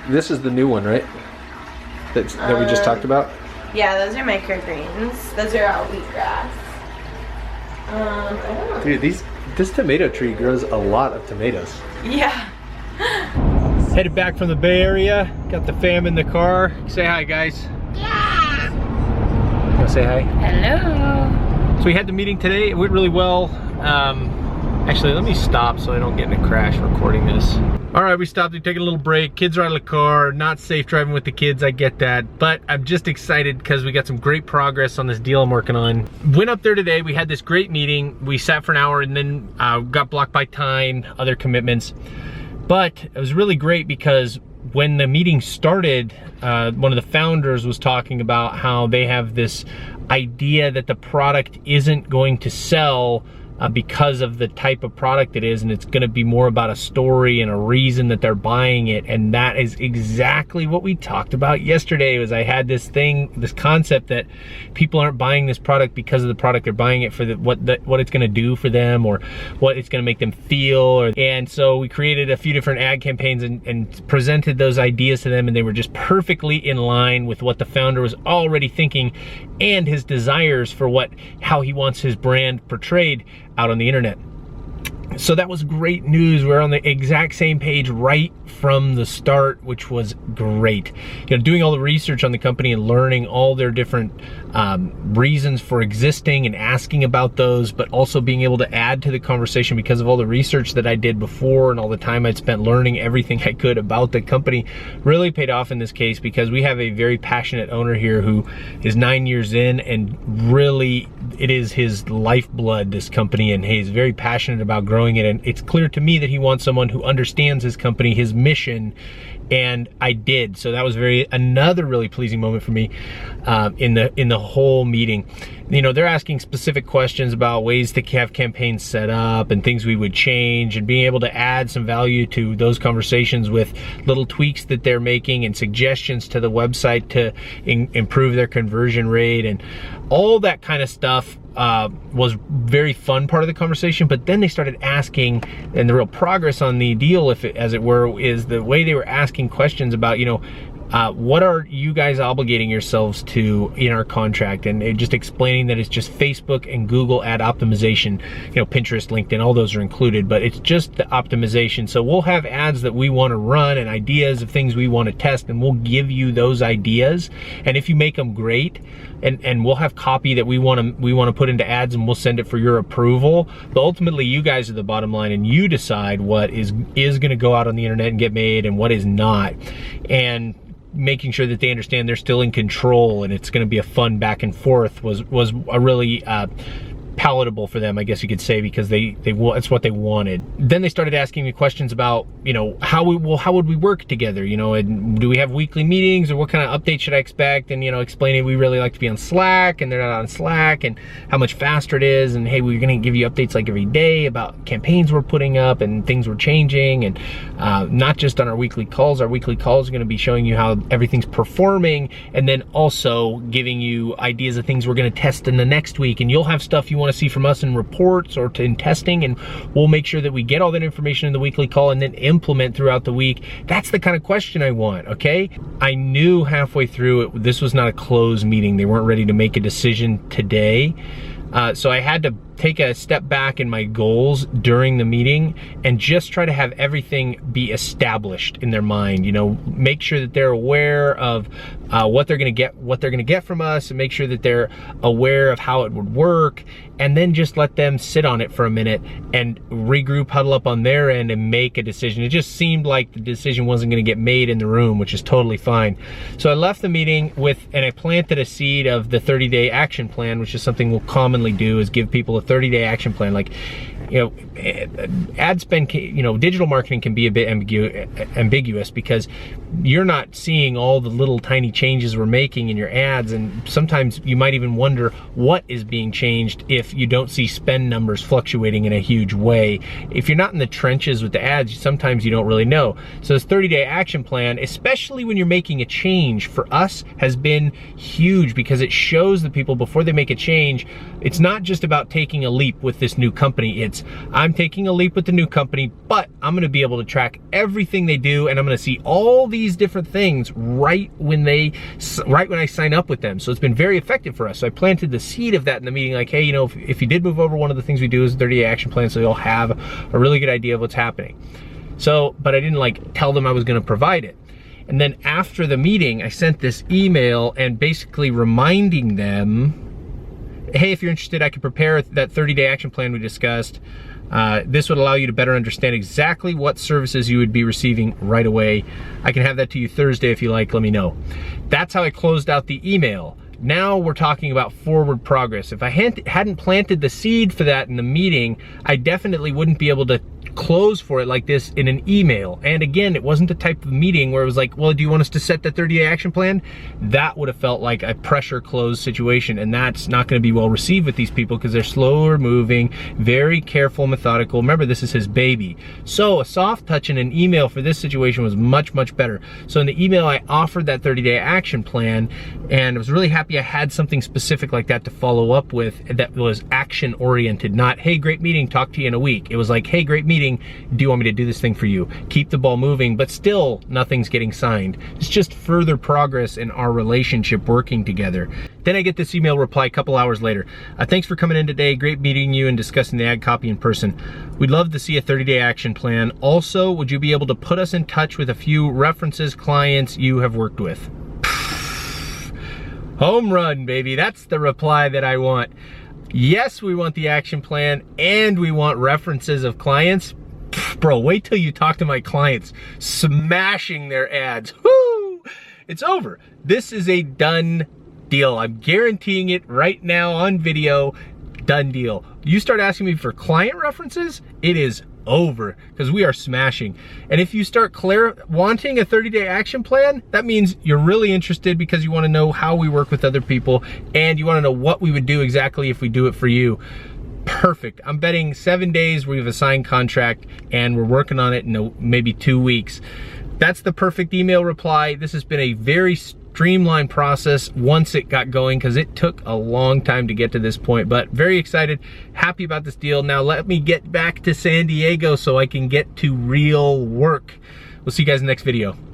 this is the new one, right? That we just talked about? Yeah, those are microgreens. Those are all wheatgrass. I don't know. Dude, this tomato tree grows a lot of tomatoes. Yeah. Headed back from the Bay Area. Got the fam in the car. Say hi, guys. Yeah. Wanna say hi? Hello. So we had the meeting today. It went really well. Actually, let me stop so I don't get in a crash recording this. All right, we stopped to take a little break. Kids are out of the car. Not safe driving with the kids, I get that. But I'm just excited because we got some great progress on this deal I'm working on. Went up there today. We had this great meeting. We sat for an hour and then got blocked by time, other commitments. But it was really great because when the meeting started, one of the founders was talking about how they have this idea that the product isn't going to sell because of the type of product it is, and it's gonna be more about a story and a reason that they're buying it. And that is exactly what we talked about yesterday. Was I had this concept that people aren't buying this product because of the product, they're buying it for what it's gonna do for them or what it's gonna make them feel. And so we created a few different ad campaigns and presented those ideas to them, and they were just perfectly in line with what the founder was already thinking and his desires for how he wants his brand portrayed out on the internet. So that was great news. We're on the exact same page right from the start, which was great. You know, doing all the research on the company and learning all their different reasons for existing and asking about those, but also being able to add to the conversation because of all the research that I did before and all the time I'd spent learning everything I could about the company really paid off in this case, because we have a very passionate owner here who is 9 years in, and really it is his lifeblood, this company, and he's very passionate about growing it. And it's clear to me that he wants someone who understands his company, his mission, and I did. So that was another really pleasing moment for me in the whole meeting. You know, they're asking specific questions about ways to have campaigns set up and things we would change, and being able to add some value to those conversations with little tweaks that they're making and suggestions to the website to improve their conversion rate, and all that kind of stuff was very fun part of the conversation. But then they started asking, and the real progress on the deal, as it were, is the way they were asking questions about, you know, what are you guys obligating yourselves to in our contract? And just explaining that it's just Facebook and Google ad optimization, you know, Pinterest, LinkedIn, all those are included, but it's just the optimization. So we'll have ads that we want to run and ideas of things we want to test, and we'll give you those ideas. And if you make them great, and we'll have copy that we want to put into ads, and we'll send it for your approval. But ultimately, you guys are the bottom line, and you decide what is going to go out on the internet and get made and what is not. And making sure that they understand they're still in control, and it's going to be a fun back and forth was a really palatable for them, I guess you could say, because it's what they wanted. Then they started asking me questions about, you know, how would we work together, you know, and do we have weekly meetings, or what kind of updates should I expect? And, you know, explaining we really like to be on Slack, and they're not on Slack, and how much faster it is, and hey, we're gonna give you updates like every day about campaigns we're putting up and things we're changing, and not just on our weekly calls. Our weekly calls are gonna be showing you how everything's performing, and then also giving you ideas of things we're gonna test in the next week. And you'll have stuff you want to see from us in reports or in testing, and we'll make sure that we get all that information in the weekly call and then implement throughout the week. That's the kind of question I want, okay? I knew halfway through it, this was not a closed meeting. They weren't ready to make a decision today. So I had to take a step back in my goals during the meeting and just try to have everything be established in their mind. You know, make sure that they're aware of what they're gonna get from us, and make sure that they're aware of how it would work, and then just let them sit on it for a minute and regroup, huddle up on their end, and make a decision. It just seemed like the decision wasn't gonna get made in the room, which is totally fine. So I left the meeting and I planted a seed of the 30-day action plan, which is something we'll commonly do, is give people a 30-day action plan. Like, you know, ad spend, you know, digital marketing can be a bit ambiguous because you're not seeing all the little tiny changes we're making in your ads, and sometimes you might even wonder what is being changed if you don't see spend numbers fluctuating in a huge way. If you're not in the trenches with the ads, sometimes you don't really know. So this 30-day action plan, especially when you're making a change, for us has been huge, because it shows the people before they make a change, it's not just about taking a leap with this new company. It's means I'm taking a leap with the new company, but I'm gonna be able to track everything they do, and I'm gonna see all these different things right when I sign up with them. So it's been very effective for us. So I planted the seed of that in the meeting, like, hey, you know, if you did move over, one of the things we do is a 30-day action plan, so you'll have a really good idea of what's happening. So, but I didn't like tell them I was gonna provide it. And then after the meeting, I sent this email and basically reminding them, hey, if you're interested, I can prepare that 30-day action plan we discussed. This would allow you to better understand exactly what services you would be receiving right away. I can have that to you Thursday if you like, let me know. That's how I closed out the email. Now we're talking about forward progress. If I hadn't planted the seed for that in the meeting, I definitely wouldn't be able to close for it like this in an email. And again, it wasn't the type of meeting where it was like, well, do you want us to set the 30-day action plan? That would have felt like a pressure close situation, and that's not going to be well received with these people because they're slower moving, very careful, methodical. Remember, this is his baby. So a soft touch in an email for this situation was much, much better. So in the email, I offered that 30-day action plan, and I was really happy I had something specific like that to follow up with that was action oriented, not, hey, great meeting, talk to you in a week. It was like, hey, great meeting, do you want me to do this thing for you? Keep the ball moving, but still nothing's getting signed. It's just further progress in our relationship working together. Then I get this email reply a couple hours later. Thanks for coming in today. Great meeting you and discussing the ad copy in person. We'd love to see a 30-day action plan. Also, would you be able to put us in touch with a few references, clients you have worked with? Home run, baby. That's the reply that I want. Yes, we want the action plan and we want references of clients. Bro, wait till you talk to my clients smashing their ads. Woo! It's over. This is a done deal. I'm guaranteeing it right now on video. Done deal. You start asking me for client references, it is over because we are smashing. And if you start wanting a 30-day action plan, that means you're really interested because you want to know how we work with other people and you want to know what we would do exactly if we do it for you. Perfect. I'm betting 7 days we have a signed contract and we're working on it in maybe 2 weeks. That's the perfect email reply. This has been a very streamlined process once it got going because it took a long time to get to this point, but very excited, happy about this deal. Now let me get back to San Diego so I can get to real work. We'll see you guys in the next video.